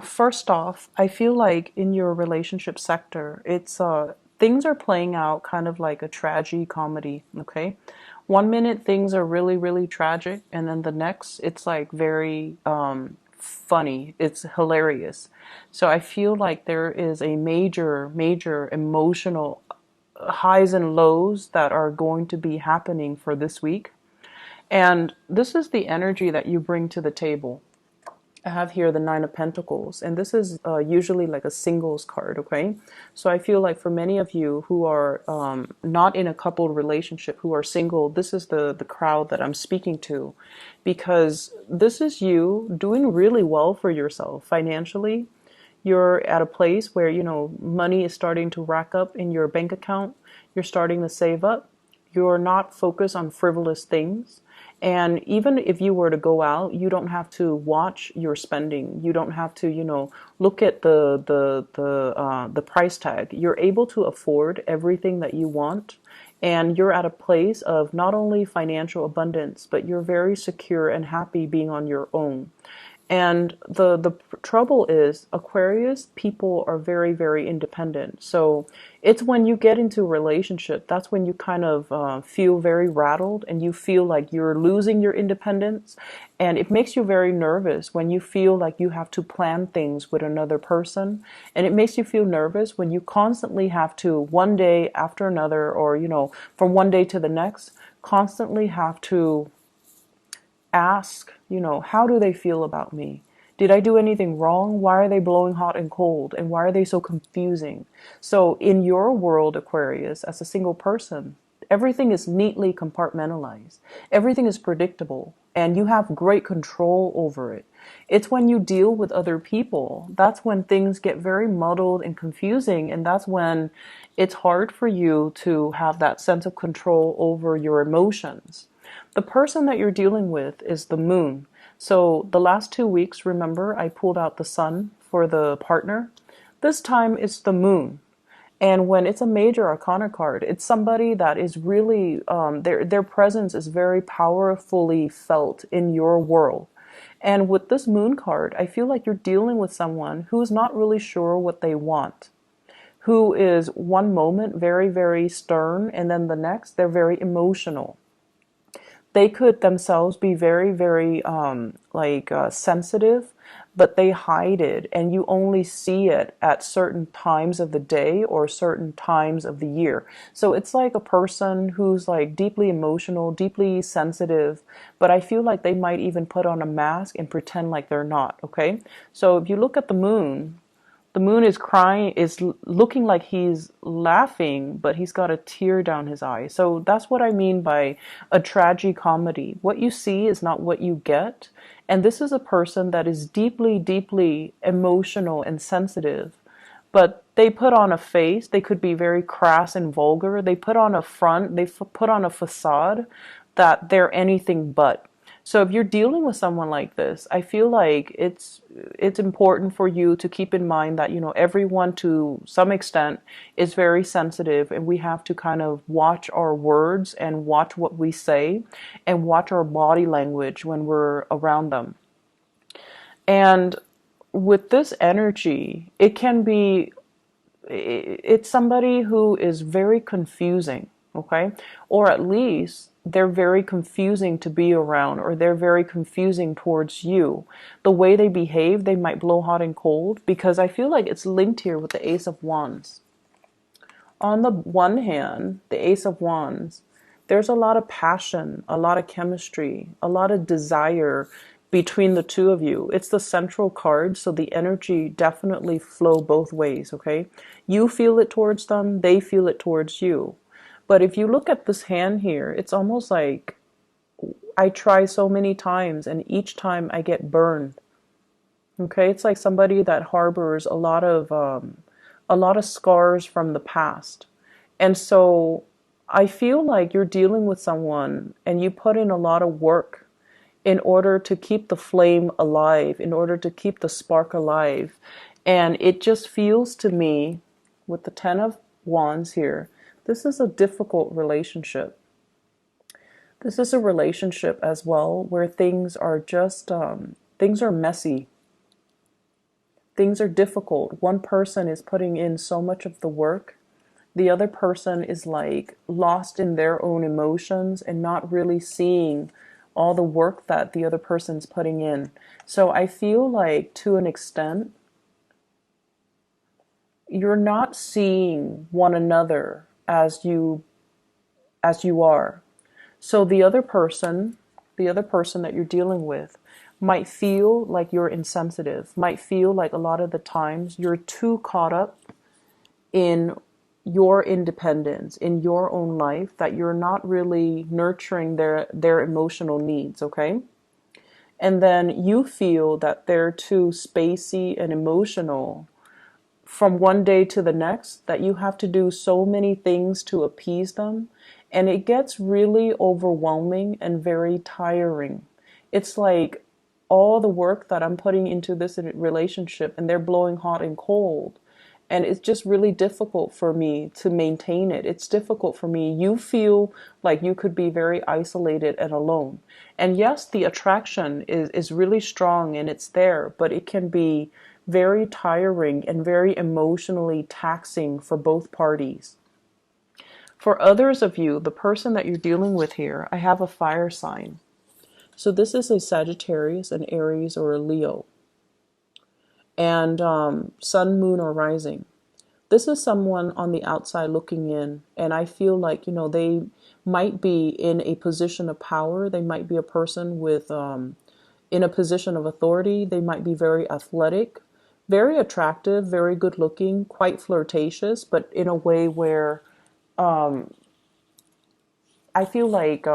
First off, I feel like in your relationship sector, it's things are playing out kind of like a tragedy comedy, okay? One minute things are really, really tragic, and then the next it's like very funny. It's hilarious. So I feel like there is a major, major emotional highs and lows that are going to be happening for this week. And this is the energy that you bring to the table. I have here the Nine of Pentacles, and this is usually like a singles card, okay? So I feel like for many of you who are not in a coupled relationship, who are single, this is the crowd that I'm speaking to, because this is you doing really well for yourself financially. You're at a place where, you know, money is starting to rack up in your bank account. You're starting to save up. You're not focused on frivolous things. And even if you were to go out, you don't have to watch your spending. You don't have to, you know, look at the price tag. You're able to afford everything that you want, and you're at a place of not only financial abundance, but you're very secure and happy being on your own. And the trouble is, Aquarius people are very, very independent. So it's when you get into a relationship, that's when you kind of feel very rattled and you feel like you're losing your independence. And it makes you very nervous when you feel like you have to plan things with another person. And it makes you feel nervous when you constantly have to, one day after another, or, you know, from one day to the next, constantly have to ask, you know, how do they feel about me? Did I do anything wrong? Why are they blowing hot and cold? And why are they so confusing? So in your world, Aquarius, as a single person, everything is neatly compartmentalized. Everything is predictable and you have great control over it. It's when you deal with other people, that's when things get very muddled and confusing, and that's when it's hard for you to have that sense of control over your emotions. The person that you're dealing with is the moon. So the last 2 weeks, remember, I pulled out the sun for the partner. This time it's the moon. And when it's a major arcana card, it's somebody that is really, their presence is very powerfully felt in your world. And with this moon card, I feel like you're dealing with someone who's not really sure what they want, who is one moment very, very stern, and then the next, they're very emotional. They could themselves be very, very sensitive, but they hide it, and you only see it at certain times of the day or certain times of the year. So it's like a person who's like deeply emotional, deeply sensitive, but I feel like they might even put on a mask and pretend like they're not, okay? So if you look at the moon is crying, is looking like he's laughing, but he's got a tear down his eye. So that's what I mean by a tragedy comedy. What you see is not what you get. And this is a person that is deeply, deeply emotional and sensitive. But they put on a face. They could be very crass and vulgar. They put on a front. They put on a facade that they're anything but. So if you're dealing with someone like this, I feel like it's important for you to keep in mind that, you know, everyone to some extent is very sensitive, and we have to kind of watch our words and watch what we say and watch our body language when we're around them. And with this energy, it can be, it's somebody who is very confusing, okay? Or at least they're very confusing to be around, or they're very confusing towards you. The way they behave, they might blow hot and cold, because I feel like it's linked here with the Ace of Wands. On the one hand, the Ace of Wands, there's a lot of passion, a lot of chemistry, a lot of desire between the two of you. It's the central card, so the energy definitely flow both ways, okay? You feel it towards them, they feel it towards you. But if you look at this hand here, it's almost like I try so many times and each time I get burned. Okay, it's like somebody that harbors a lot of scars from the past. And so I feel like you're dealing with someone and you put in a lot of work in order to keep the flame alive, in order to keep the spark alive. And it just feels to me, with the Ten of Wands here, this is a difficult relationship. This is a relationship as well where things are just, things are messy. Things are difficult. One person is putting in so much of the work. The other person is like lost in their own emotions and not really seeing all the work that the other person's putting in. So I feel like to an extent, you're not seeing one another as you are. So the other person that you're dealing with might feel like you're insensitive, might feel like a lot of the times you're too caught up in your independence, in your own life, that you're not really nurturing their emotional needs, okay? And then you feel that they're too spacey and emotional from one day to the next, that you have to do so many things to appease them, and it gets really overwhelming and very tiring. It's like all the work that I'm putting into this relationship and they're blowing hot and cold, and it's just really difficult for me to maintain it. It's difficult for me. You feel like you could be very isolated and alone. And yes, the attraction is really strong and it's there, but it can be very tiring and very emotionally taxing for both parties. For others of you, the person that you're dealing with here, I have a fire sign. So this is a Sagittarius, an Aries, or a Leo. And sun, moon, or rising. This is someone on the outside looking in, and I feel like, they might be in a position of power. They might be a person with in a position of authority. They might be very athletic, very attractive, very good looking, quite flirtatious, but in a way where I feel like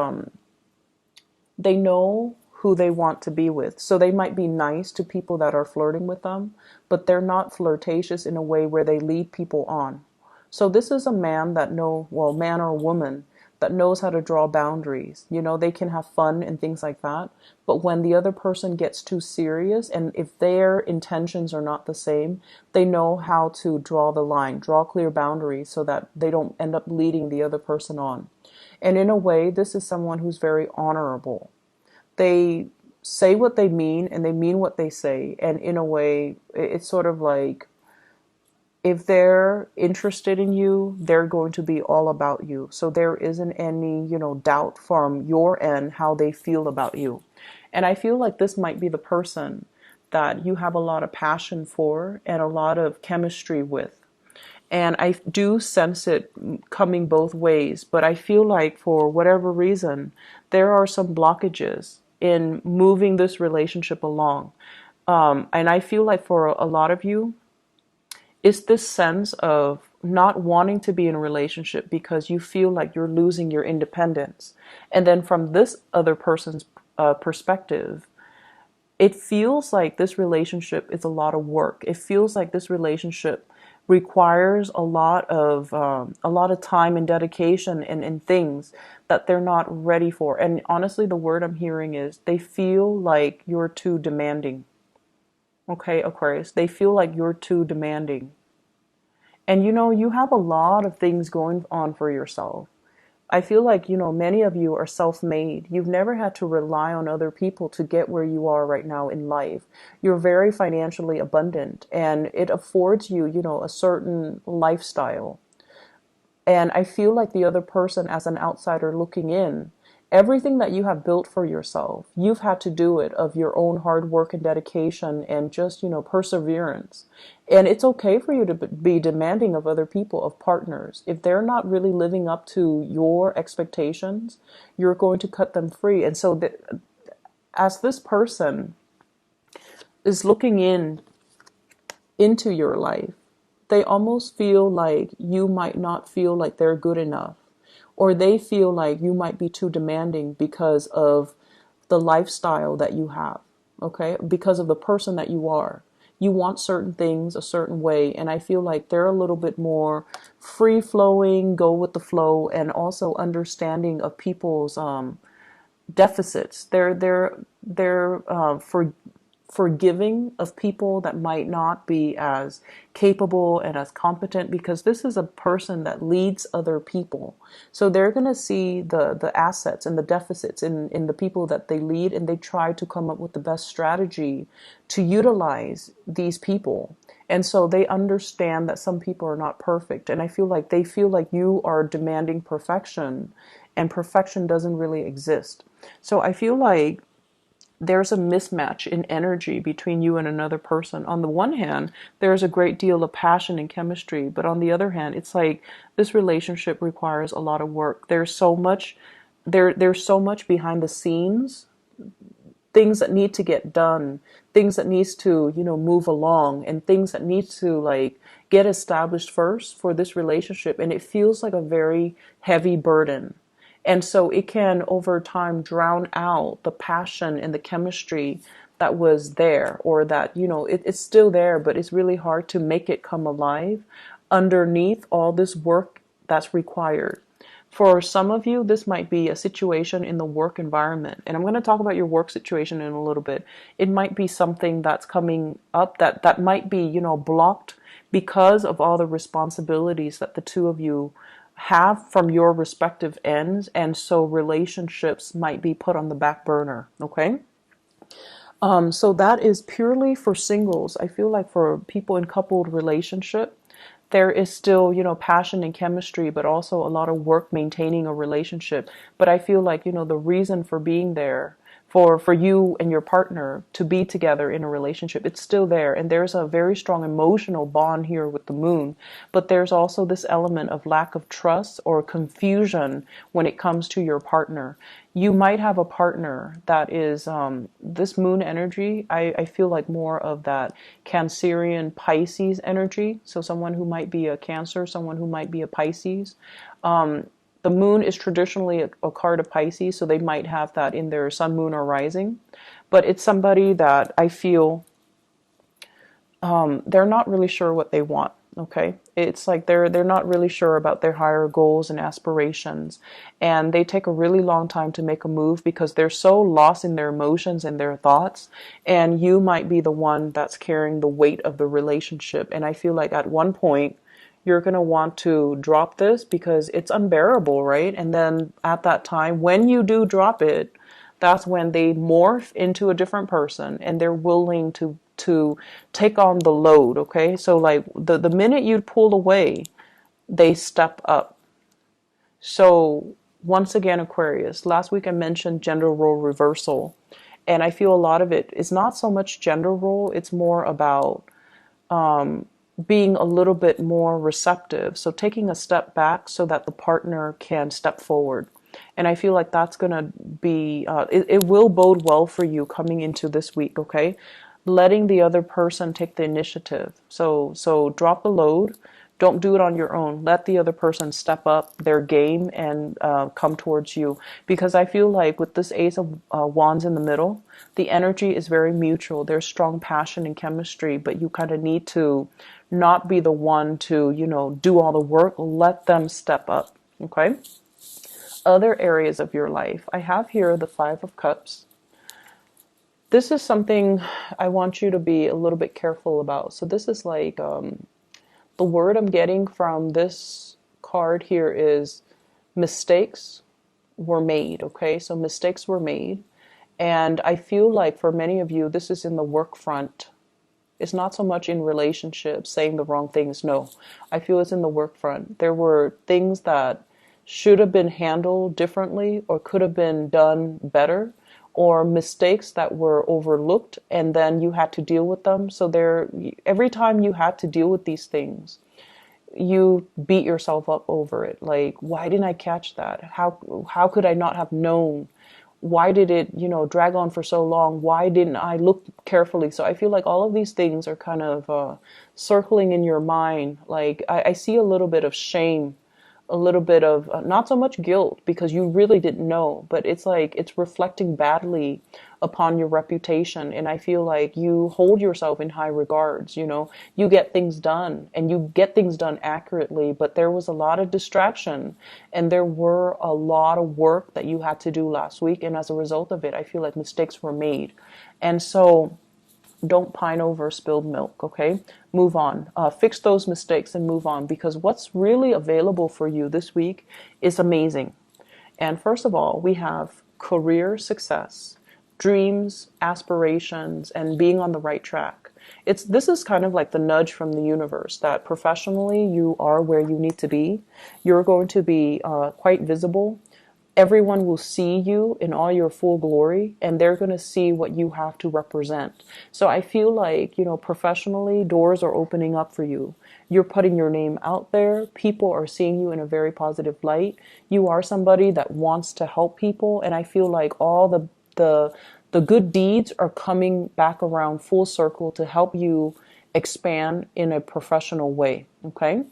they know who they want to be with. So they might be nice to people that are flirting with them, but they're not flirtatious in a way where they lead people on. So this is a man that man or woman that knows how to draw boundaries. They can have fun and things like that. But when the other person gets too serious, and if their intentions are not the same, they know how to draw the line, draw clear boundaries so that they don't end up leading the other person on. And in a way, this is someone who's very honorable. They say what they mean and they mean what they say. And in a way, it's sort of like, if they're interested in you, they're going to be all about you. So there isn't any, doubt from your end how they feel about you. And I feel like this might be the person that you have a lot of passion for and a lot of chemistry with. And I do sense it coming both ways, but I feel like for whatever reason, there are some blockages in moving this relationship along. And I feel like for a lot of you, it's this sense of not wanting to be in a relationship because you feel like you're losing your independence. And then from this other person's perspective, it feels like this relationship is a lot of work. It feels like this relationship requires a lot of time and dedication and things that they're not ready for. And honestly, the word I'm hearing is they feel like you're too demanding. Okay, Aquarius, they feel like you're too demanding. And you have a lot of things going on for yourself. I feel like, many of you are self-made. You've never had to rely on other people to get where you are right now in life. You're very financially abundant and it affords you, a certain lifestyle. And I feel like the other person, as an outsider looking in, everything that you have built for yourself, you've had to do it of your own hard work and dedication and just, perseverance. And it's okay for you to be demanding of other people, of partners. If they're not really living up to your expectations, you're going to cut them free. And so as this person is looking into your life, they almost feel like you might not feel like they're good enough, or they feel like you might be too demanding because of the lifestyle that you have, okay? Because of the person that you are. You want certain things a certain way, and I feel like they're a little bit more free-flowing, go with the flow, and also understanding of people's deficits. They're forgiving of people that might not be as capable and as competent, because this is a person that leads other people. So they're going to see the assets and the deficits in the people that they lead, and they try to come up with the best strategy to utilize these people. And so they understand that some people are not perfect. And I feel like they feel like you are demanding perfection, and perfection doesn't really exist. So I feel like there's a mismatch in energy between you and another person. On the one hand, there's a great deal of passion and chemistry, but on the other hand, it's like this relationship requires a lot of work. There's so much behind the scenes, things that need to get done, things that needs to, move along, and things that need to like get established first for this relationship, and it feels like a very heavy burden. And so it can over time drown out the passion and the chemistry that was there, or that, it's still there, but it's really hard to make it come alive underneath all this work that's required. For some of you, this might be a situation in the work environment. And I'm going to talk about your work situation in a little bit. It might be something that's coming up that might be, blocked because of all the responsibilities that the two of you have from your respective ends. And so relationships might be put on the back burner. Okay. So that is purely for singles. I feel like for people in coupled relationship, there is still, passion and chemistry, but also a lot of work maintaining a relationship. But I feel like, the reason for being there, for you and your partner to be together in a relationship, it's still there. And there's a very strong emotional bond here with the moon. But there's also this element of lack of trust or confusion when it comes to your partner. You might have a partner that is this moon energy. I feel like more of that Cancerian Pisces energy. So someone who might be a Cancer, someone who might be a Pisces. The moon is traditionally a card of Pisces, so they might have that in their sun, moon, or rising. But it's somebody that I feel they're not really sure what they want. Okay, it's like they're not really sure about their higher goals and aspirations, and they take a really long time to make a move because they're so lost in their emotions and their thoughts. And you might be the one that's carrying the weight of the relationship. And I feel like at one point you're going to want to drop this because it's unbearable, right? And then at that time, when you do drop it, that's when they morph into a different person and they're willing to take on the load, okay? So like the minute you pull away, they step up. So once again, Aquarius, last week I mentioned gender role reversal. And I feel a lot of it is not so much gender role, it's more about being a little bit more receptive. So taking a step back so that the partner can step forward. And I feel like that's going to be, it will bode well for you coming into this week, okay? Letting the other person take the initiative. So drop the load. Don't do it on your own. Let the other person step up their game and come towards you. Because I feel like with this Ace of Wands in the middle, the energy is very mutual. There's strong passion and chemistry, but you kind of need to not be the one to, do all the work. Let them step up, okay? Other areas of your life. I have here the Five of Cups. This is something I want you to be a little bit careful about. So this is like, the word I'm getting from this card here is mistakes were made, okay? So mistakes were made. And I feel like for many of you, this is in the work front. It's not so much in relationships, saying the wrong things. No, I feel it's in the work front. There were things that should have been handled differently or could have been done better, or mistakes that were overlooked and then you had to deal with them. So every time you had to deal with these things, you beat yourself up over it. Like, why didn't I catch that? How could I not have known? Why did it, drag on for so long? Why didn't I look carefully? So I feel like all of these things are kind of circling in your mind. Like I see a little bit of shame, a little bit of not so much guilt because you really didn't know, but it's like it's reflecting badly upon your reputation. And I feel like you hold yourself in high regards. You get things done and you get things done accurately, but there was a lot of distraction and there were a lot of work that you had to do last week. And as a result of it, I feel like mistakes were made. And so Don't pine over spilled milk, okay? Move on. Fix those mistakes and move on, because what's really available for you this week is amazing. And first of all, we have career success, dreams, aspirations, and being on the right track. This is kind of like the nudge from the universe that professionally you are where you need to be. You're going to be quite visible. Everyone will see you in all your full glory, and they're going to see what you have to represent. So I feel like, professionally, doors are opening up for you. You're putting your name out there. People are seeing you in a very positive light. You are somebody that wants to help people, and I feel like all the good deeds are coming back around full circle to help you expand in a professional way, okay?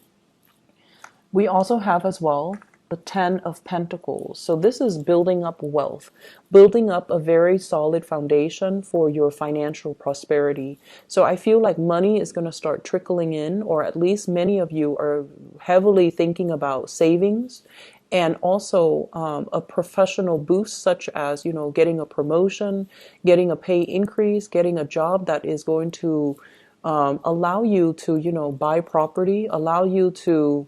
We also have as well the Ten of Pentacles. So this is building up wealth, building up a very solid foundation for your financial prosperity. So I feel like money is going to start trickling in, or at least many of you are heavily thinking about savings, and also a professional boost, such as, getting a promotion, getting a pay increase, getting a job that is going to allow you to, buy property, allow you to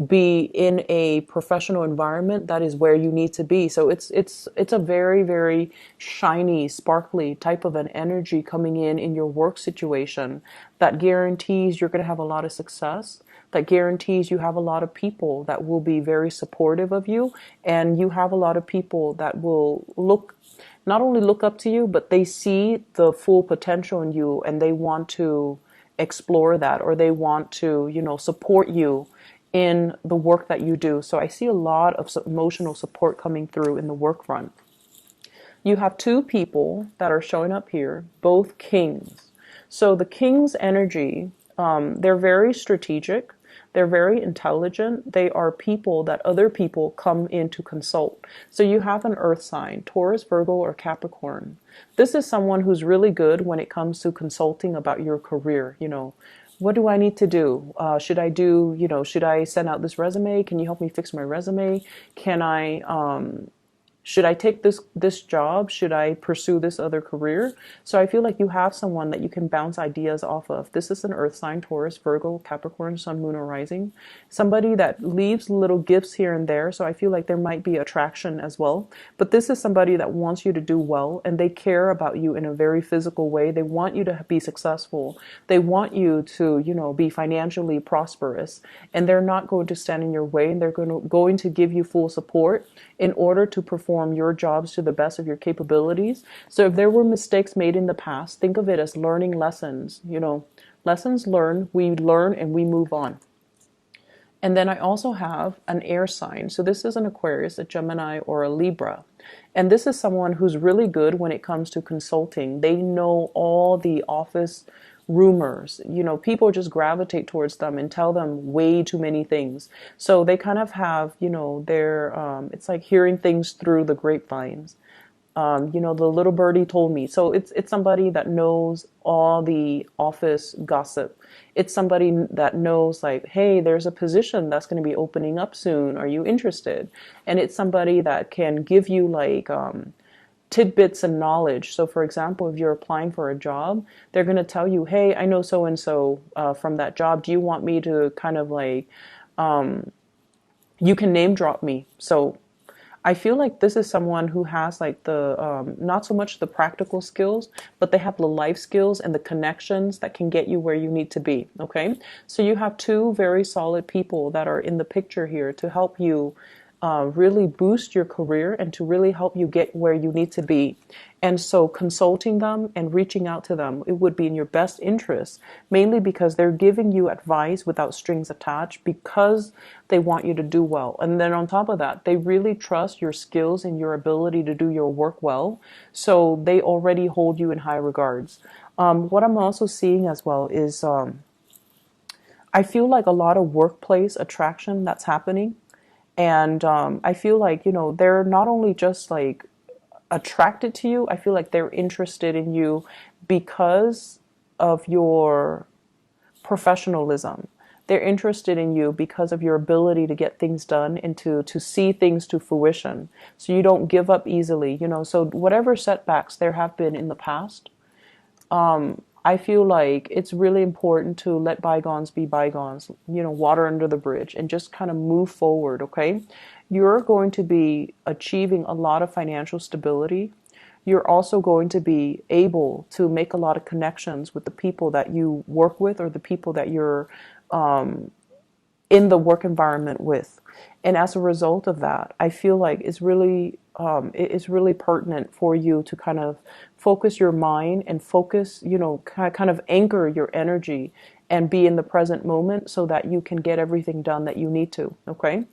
be in a professional environment that is where you need to be. So it's a very, very shiny, sparkly type of an energy coming in your work situation that guarantees you're going to have a lot of success, that guarantees you have a lot of people that will be very supportive of you, and you have a lot of people that will not only look up to you, but they see the full potential in you, and they want to explore that, or they want to, support you in the work that you do. So I see a lot of emotional support coming through in the work front. You have two people that are showing up here, both kings. So the king's energy, they're very strategic. They're very intelligent. They are people that other people come in to consult. So you have an earth sign, Taurus, Virgo, or Capricorn. This is someone who's really good when it comes to consulting about your career. What do I need to do? Should I send out this resume? Can you help me fix my resume? Should I take this job? Should I pursue this other career? So I feel like you have someone that you can bounce ideas off of. This is an earth sign, Taurus, Virgo, Capricorn, Sun, Moon, or Rising. Somebody that leaves little gifts here and there. So I feel like there might be attraction as well. But this is somebody that wants you to do well, and they care about you in a very physical way. They want you to be successful. They want you to, be financially prosperous. And they're not going to stand in your way, and they're going to give you full support in order to perform your jobs to the best of your capabilities. So if there were mistakes made in the past, think of it as learning lessons. Lessons learned, we learn and we move on. And then I also have an air sign. So this is an Aquarius, a Gemini, or a Libra. And this is someone who's really good when it comes to consulting. They know all the office rumors. People just gravitate towards them and tell them way too many things. So they kind of have, their, it's like hearing things through the grapevines. The little birdie told me. So it's somebody that knows all the office gossip. It's somebody that knows, like, hey, there's a position that's going to be opening up soon. Are you interested? And it's somebody that can give you like tidbits and knowledge. So for example, if you're applying for a job, they're going to tell you, hey, I know so and so from that job. Do you want me to kind of like, you can name drop me. So I feel like this is someone who has like the, not so much the practical skills, but they have the life skills and the connections that can get you where you need to be. Okay. So you have two very solid people that are in the picture here to help you really boost your career and to really help you get where you need to be. And so consulting them and reaching out to them, it would be in your best interest, mainly because they're giving you advice without strings attached, because they want you to do well. And then on top of that, they really trust your skills and your ability to do your work well. So they already hold you in high regards. What I'm also seeing as well is I feel like a lot of workplace attraction that's happening. And I feel like, they're not only just like attracted to you, I feel like they're interested in you because of your professionalism. They're interested in you because of your ability to get things done and to see things to fruition. So you don't give up easily, So whatever setbacks there have been in the past, I feel like it's really important to let bygones be bygones, water under the bridge, and just kind of move forward, okay? You're going to be achieving a lot of financial stability. You're also going to be able to make a lot of connections with the people that you work with, or the people that you're in the work environment with. And as a result of that, I feel like it's really pertinent for you to kind of focus your mind and focus, kind of anchor your energy and be in the present moment so that you can get everything done that you need to. Okay.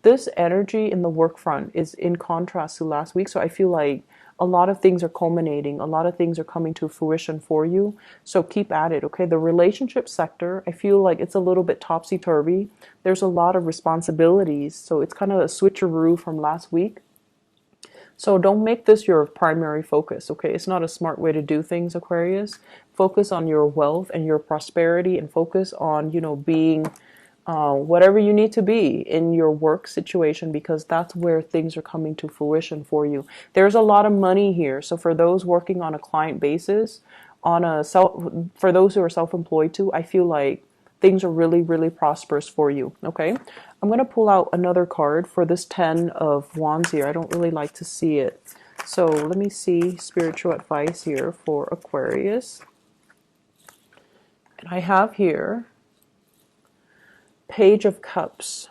This energy in the work front is in contrast to last week. So I feel like a lot of things are culminating, a lot of things are coming to fruition for you. So keep at it, okay? The relationship sector, I feel like it's a little bit topsy-turvy. There's a lot of responsibilities. So it's kind of a switcheroo from last week. So don't make this your primary focus, okay? It's not a smart way to do things, Aquarius. Focus on your wealth and your prosperity, and focus on, being whatever you need to be in your work situation, because that's where things are coming to fruition for you. There's a lot of money here. So for those working on a client basis, for those who are self-employed too, I feel like things are really, really prosperous for you. Okay. I'm going to pull out another card for this 10 of Wands here. I don't really like to see it. So let me see spiritual advice here for Aquarius. And I have here Page of Cups.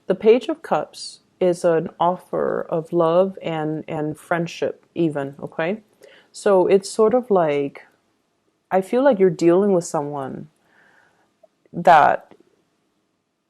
The Page of Cups is an offer of love and friendship even, okay? So it's sort of like, I feel like you're dealing with someone that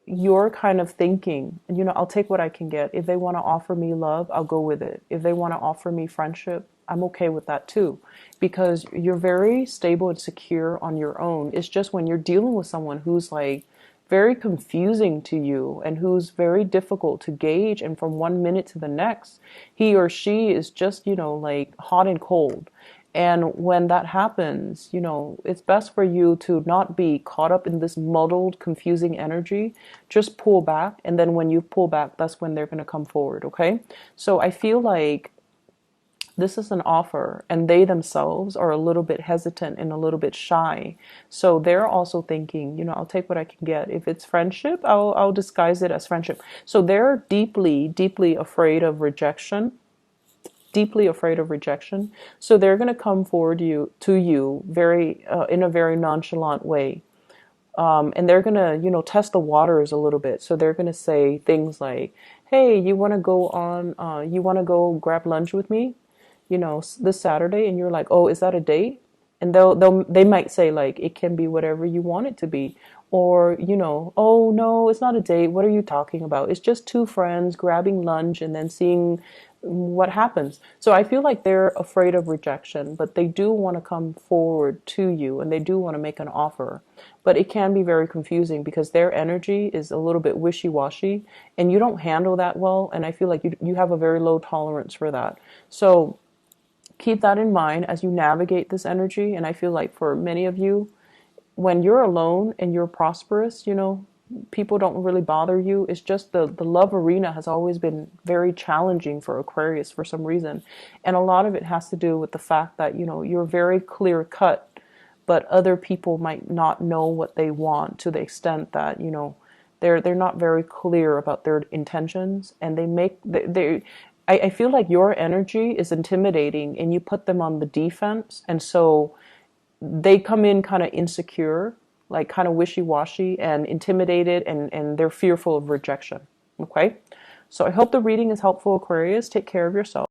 you're kind of thinking, I'll take what I can get. If they want to offer me love, I'll go with it. If they want to offer me friendship, I'm okay with that too, because you're very stable and secure on your own. It's just when you're dealing with someone who's like very confusing to you and who's very difficult to gauge, and from one minute to the next, he or she is just, like hot and cold. And when that happens, it's best for you to not be caught up in this muddled, confusing energy. Just pull back. And then when you pull back, that's when they're going to come forward. Okay. So I feel like this is an offer, and they themselves are a little bit hesitant and a little bit shy. So they're also thinking, I'll take what I can get. If it's friendship, I'll disguise it as friendship. So they're deeply, deeply afraid of rejection. Deeply afraid of rejection. So they're going to come forward to you very in a very nonchalant way. And they're going to, test the waters a little bit. So they're going to say things like, hey, you want to go grab lunch with me, this Saturday? And you're like, oh, is that a date? And they might say like, it can be whatever you want it to be. Or, oh no, it's not a date. What are you talking about? It's just two friends grabbing lunch and then seeing what happens. So I feel like they're afraid of rejection, but they do want to come forward to you, and they do want to make an offer. But it can be very confusing because their energy is a little bit wishy-washy, and you don't handle that well. And I feel like you have a very low tolerance for that. So keep that in mind as you navigate this energy. And I feel like for many of you, when you're alone and you're prosperous, people don't really bother you. It's just the love arena has always been very challenging for Aquarius for some reason. And a lot of it has to do with the fact that, you're very clear cut, but other people might not know what they want to the extent that, they're not very clear about their intentions, and I feel like your energy is intimidating and you put them on the defense. And so they come in kind of insecure, like kind of wishy-washy and intimidated, and they're fearful of rejection. Okay. So I hope the reading is helpful, Aquarius. Take care of yourself.